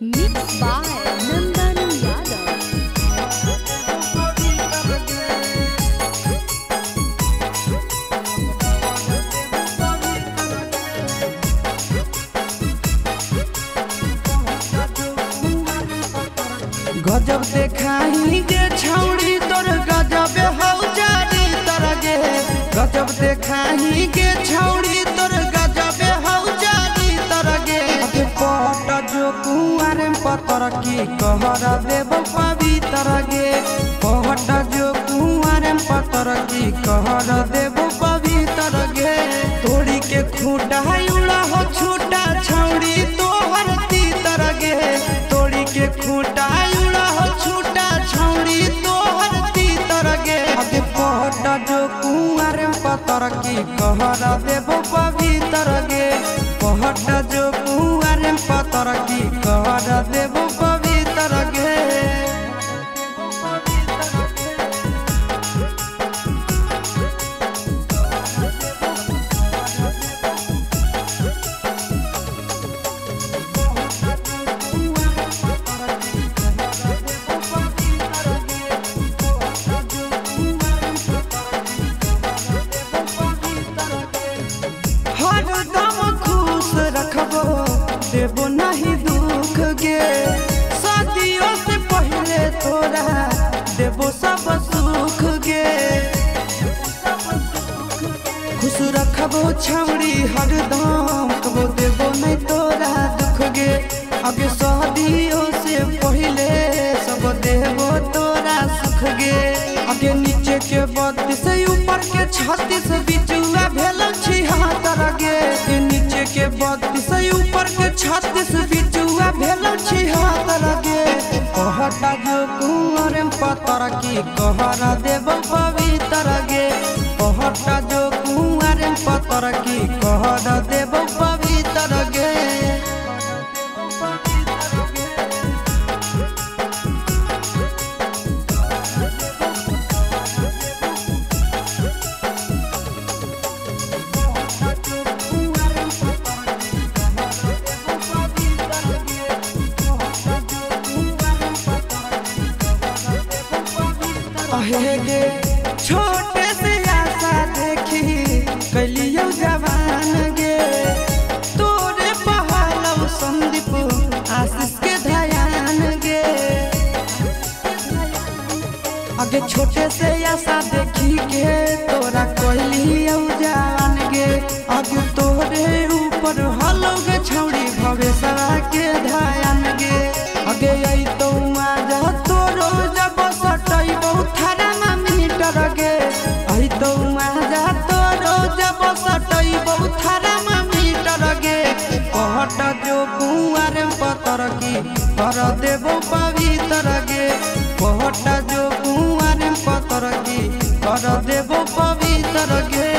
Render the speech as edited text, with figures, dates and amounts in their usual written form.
Mixed by Nandan Yadav. गजब देखाई गे छौड़ी तोर गजब हौ जारी तरगे। गजब देखाई गे छौड़ी तोर गजब हौ जारी तरगे। पट जो कुआर पतर की कहर देव पवित्र गे। पट जो कुआर पतर की कहर देव पवित्र गे। तोड़ी के खूटा उड़ा हो छूटा छौड़ी तोहर तीतर गे। तोड़ी के खूटा पट जो कुआर पतर की कहर देव पवित्र गे। पट जो कुआर पतर की कहर देव पवित्र गे। देबो नहीं दुख गे। शादियों से पहले तोरा देबो सब सुख गे। खुश रखबो छौड़ी हरदम कबो देबो नहीं तोरा दुख गे। आगे शादियों से पहले सब देबो तोरा सुख गे। आगे नीचे के 32 ऊपर के 36 बिचुआ भेल 76 गे। नीचे के 32 ऊपर के 36 बिचुआ भेल 76 गे। कहटा जो कुआर पतर की कहर देव पवित्र गे। कहटा जो कुआर पतर की कहर देव पवित्र गे। गे छोटे से आशा देखी कलियो जवान गे। तोरे पहलव संदीप आशीष के ध्यान गे। आगे छोटे से आशा देखी के तोरा कलियो जवान गे। आगे तोरे ऊपर हलो गे छौड़ी भवेशवा के ध्यान गे। आगे आई तो आजा तोरो जब सटई बहुत गे। आई तो आजा तोरो जब सटई बहुत मीटर गे। पट जो कुआर पतर की कर देव पवित्र गे। पट जो कुआर पतर की कर देव पवित्र गे।